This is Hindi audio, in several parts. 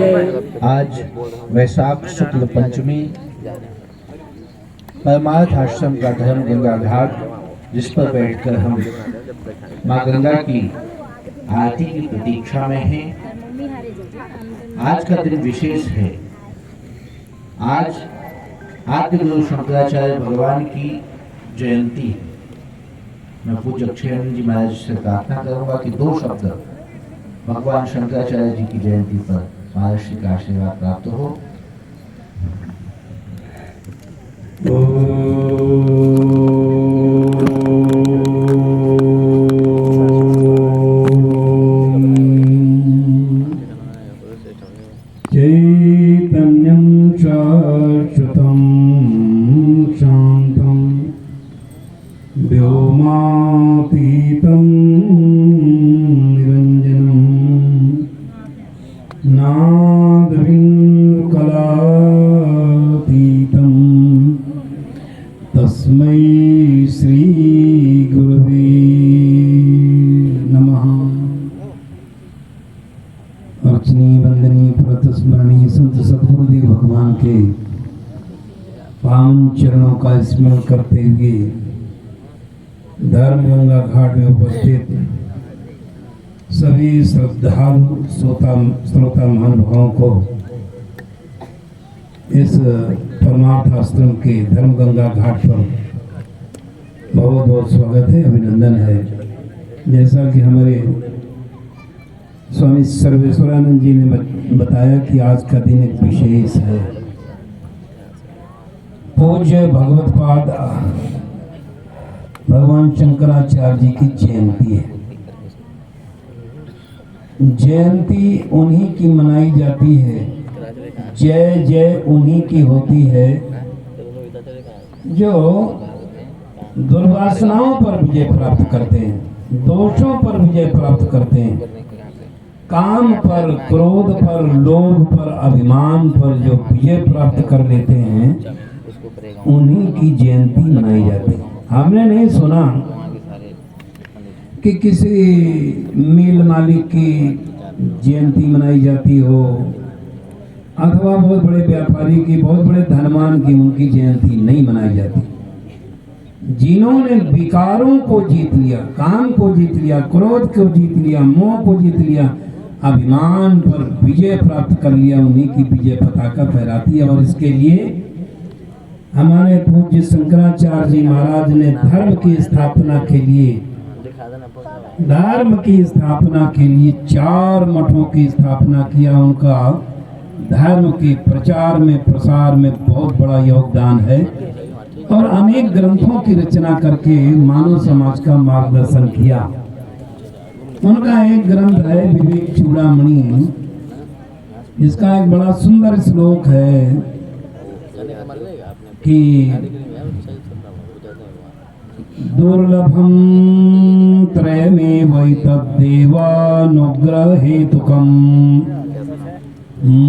आज वैशाख शुक्ल पंचमी परमार्थ आश्रम का धर्म गंगा घाट, जिस पर बैठकर हम माँ गंगा की आरती की प्रतीक्षा में हैं। आज का दिन विशेष है। आज आद्य गुरु शंकराचार्य भगवान की जयंती है। मैं पूज्य अक्षयानंद जी महाराज से प्रार्थना करूंगा कि 2 शब्द भगवान शंकराचार्य जी की जयंती पर महर्षि का आशीर्वाद प्राप्त हो। चैतन्यं शाश्वतं शान्तं व्योमातीतं निरञ्जनं नादविकलातीतं तस्मै श्री गुरवे नमः। अर्चनीय वंदनीय प्रतस्मरणीय संत सद्गुरुदेव भगवान के पावन चरणों का स्मरण करते हुए धर्म गंगा घाट में उपस्थित सभी श्रद्धालु श्रोता महानुभावों को इस परमार्थ आश्रम के धर्म गंगा घाट पर बहुत बहुत स्वागत है, अभिनंदन है। जैसा कि हमारे स्वामी सर्वेश्वरानंद जी ने बताया कि आज का दिन एक विशेष है। पूज्य भगवत्पाद भगवान शंकराचार्य जी की जयंती है। जयंती उन्हीं की मनाई जाती है, जय जय उन्हीं की होती है जो दुर्वासनाओं पर विजय प्राप्त करते हैं, दोषों पर विजय प्राप्त करते हैं, काम पर, क्रोध पर, लोभ पर, अभिमान पर जो विजय प्राप्त कर लेते हैं, उन्हीं की जयंती मनाई जाती है। हमने नहीं सुना कि किसी मिल मालिक की जयंती मनाई जाती हो अथवा बहुत बड़े व्यापारी की, बहुत बड़े धनवान की उनकी जयंती नहीं मनाई जाती। जिन्होंने विकारों को जीत लिया, काम को जीत लिया, क्रोध को जीत लिया, मोह को जीत लिया, अभिमान पर विजय प्राप्त कर लिया, उन्हीं की विजय पताका फहराती है। और इसके लिए हमारे पूज्य शंकराचार्य जी महाराज ने धर्म की स्थापना के लिए 4 मठों की स्थापना किया। उनका धर्म के प्रचार में, प्रसार में बहुत बड़ा योगदान है और अनेक ग्रंथों की रचना करके मानव समाज का मार्गदर्शन किया। उनका एक ग्रंथ है विवेक चूड़ामणि, जिसका एक बड़ा सुंदर श्लोक है कि दुर्लभम त्रयमेवैतद्देवानुग्रहेतुकम्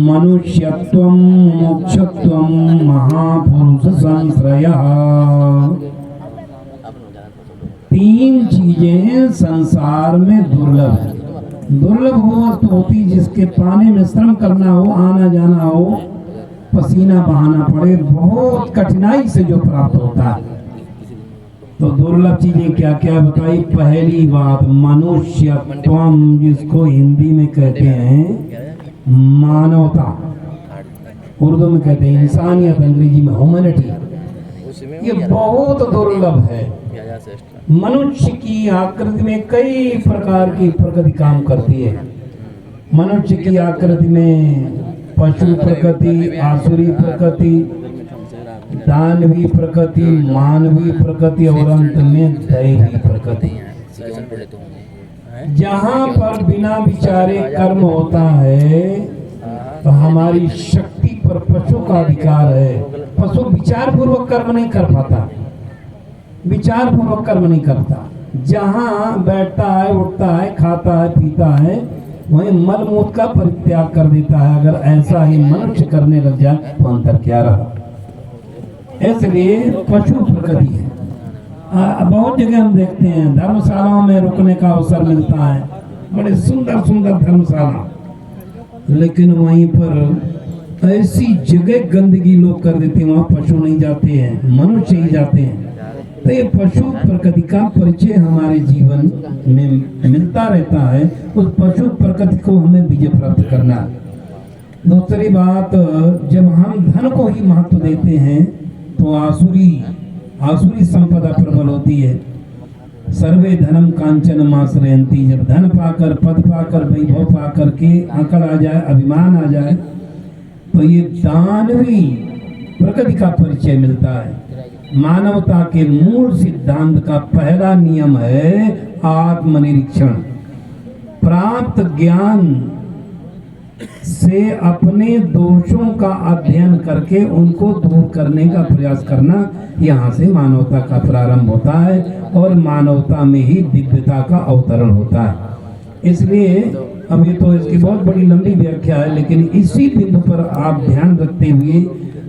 मनुष्यत्वं मोक्षत्वं महापुरुष संश्रयः। 3 चीजें संसार में दुर्लभ है। दुर्लभ वो वस्तु होती जिसके पाने में श्रम करना हो, आना जाना हो, पसीना बहाना पड़े, बहुत कठिनाई से जो प्राप्त होता है। तो दुर्लभ चीजें क्या क्या बताई? पहली बात मनुष्यत्वम, जिसको हिंदी में कहते हैं मानवता, उर्दू में कहते हैं इंसानियत, अंग्रेजी में ह्यूमैनिटी। ये बहुत दुर्लभ है। मनुष्य की आकृति में कई प्रकार की प्रकृति काम करती है। मनुष्य की आकृति में पशु प्रकृति, आसुरी प्रकृति, दानवी प्रकृति, मानवी प्रकृति और अंत में दैवी प्रकृति। जहाँ पर बिना विचारे कर्म होता है तो हमारी शक्ति पर पशु का अधिकार है। पशु विचार पूर्वक कर्म नहीं कर पाता, विचार पूर्वक कर्म नहीं करता। जहाँ बैठता है, उठता है, खाता है, पीता है, वहीं मल मूत्र का परित्याग कर देता है। अगर ऐसा ही मनुष्य करने लग जाए तो अंतर क्या रहा? इसलिए पशु प्रकृति है। बहुत जगह हम देखते हैं धर्मशालाओं में रुकने का अवसर मिलता है, बड़े सुंदर सुंदर धर्मशाला। लेकिन वहीं पर ऐसी जगह गंदगी लोग कर देते हैं, वहाँ पशु नहीं जाते हैं, मनुष्य ही जाते हैं। तो ये पशु प्रकृति का परिचय हमारे जीवन में मिलता रहता है, उस पशु प्रकृति को हमें विजय प्राप्त करना। दूसरी बात, जब हम धन को ही महत्व देते हैं तो आसुरी संपदा प्रबल होती है। सर्वे धनम कांचन माश्रयंती, जब धन पाकर, पद पाकर, वैभव पाकर के अकड़ आ जाए, अभिमान आ जाए, तो ये दानवी प्रकृति का परिचय मिलता है। मानवता के मूल सिद्धांत का पहला नियम है आत्मनिरीक्षण। प्राप्त ज्ञान से अपने दोषों का अध्ययन करके उनको दूर करने का प्रयास करना, यहाँ से मानवता का प्रारंभ होता है और मानवता में ही दिव्यता का अवतरण होता है। इसलिए अब ये तो इसकी बहुत बड़ी लंबी व्याख्या है, लेकिन इसी बिंदु पर आप ध्यान रखते हुए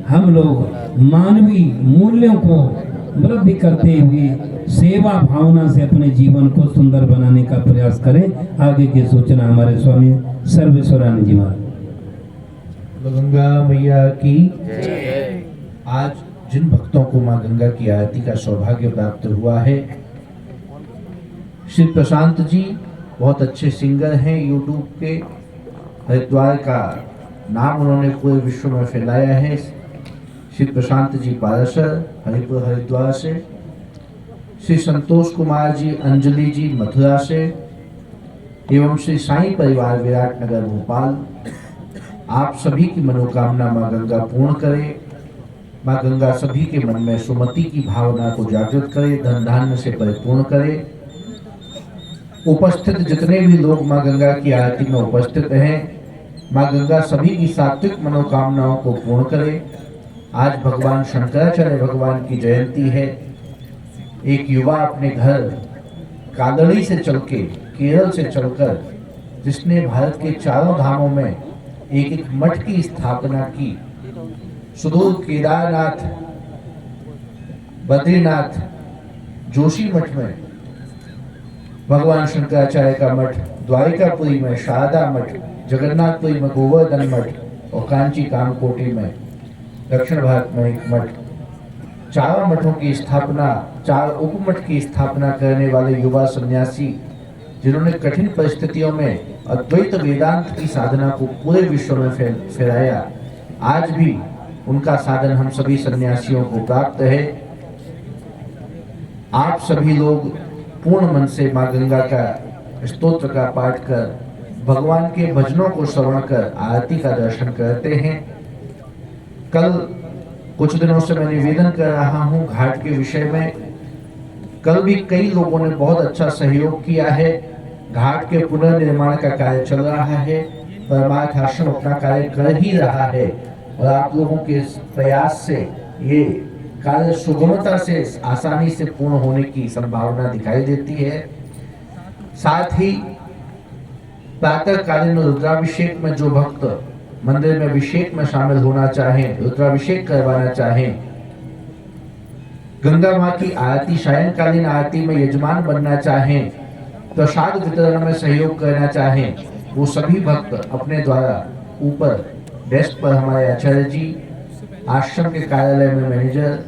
हम लोग मानवीय मूल्यों को वृद्धि करते हुए सेवा भावना से अपने जीवन को सुंदर बनाने का प्रयास करें। आगे की सूचना हमारे स्वामी सर्वेश्वरानंद जी महाराज। गंगा मैया की। आज जिन भक्तों को मां गंगा की आरती का सौभाग्य प्राप्त हुआ है, श्री प्रशांत जी बहुत अच्छे सिंगर हैं, यूट्यूब के हरिद्वार का नाम उन्होंने पूरे विश्व में फैलाया है। श्री प्रशांत जी पाराशर हरिपुर हरिद्वार से, श्री संतोष कुमार जी अंजलि जी मथुरा से, एवं श्री साईं परिवार विराटनगर भोपाल। आप सभी की मनोकामना मां गंगा पूर्ण करे। मां गंगा सभी के मन में सुमति की भावना को जागृत करे, धन धान्य से परिपूर्ण करे। उपस्थित जितने भी लोग मां गंगा की आरती में उपस्थित हैं, मां गंगा सभी की सात्विक मनोकामनाओं को पूर्ण करे। आज भगवान शंकराचार्य भगवान की जयंती है। एक युवा अपने घर कादड़ी से चल के, केरल से चलकर, जिसने भारत के चारों धामों में एक एक मठ की स्थापना की, सुदूर केदारनाथ, बद्रीनाथ, जोशी मठ में भगवान शंकराचार्य का मठ, द्वारिकापुरी में शारदा मठ, जगन्नाथपुरी में गोवर्धन मठ और कांची कामकोटी में दक्षिण भारत में एक मठ, चारों मठों की स्थापना, 4 उपमठ की स्थापना करने वाले युवा सन्यासी, जिन्होंने कठिन परिस्थितियों में अद्वैत वेदांत की साधना को पूरे विश्व में फैलाया। आज भी उनका साधन हम सभी सन्यासियों को प्राप्त है। आप सभी लोग पूर्ण मन से मां गंगा का स्तोत्र का पाठ कर, भगवान के भजनों को श्रवण कर आरती का दर्शन करते हैं। कल कुछ दिनों से मैं निवेदन कर रहा हूं घाट के विषय में। कल भी कई लोगों ने बहुत अच्छा सहयोग किया है। घाट के पुनर्निर्माण का कार्य चल रहा है, परमार्थ आश्रम अपना कार्य कर ही रहा है और आप लोगों के प्रयास से ये कार्य सुगमता से, आसानी से पूर्ण होने की संभावना दिखाई देती है। साथ ही प्रातःकालीन रुद्राभिषेक में जो भक्त मंदिर में अभिषेक में शामिल होना चाहें, रुद्राभिषेक करवाना चाहें, गंगा मां की आरती, सायंकालीन आरती में यजमान बनना चाहें, प्रसाद वितरण में सहयोग करना चाहें, वो सभी भक्त अपने द्वारा ऊपर डेस्क पर हमारे आचार्य जी, आश्रम के कार्यालय में मैनेजर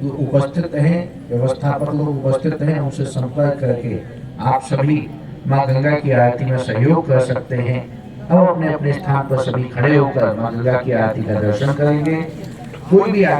उपस्थित हैं, व्यवस्थापक लोग उपस्थित हैं, उनसे संपर्क करके आप सभी मां गंगा की आरती में सहयोग कर सकते हैं। अब अपने अपने स्थान पर सभी खड़े होकर मां गंगा की आरती का दर्शन करेंगे। कोई भी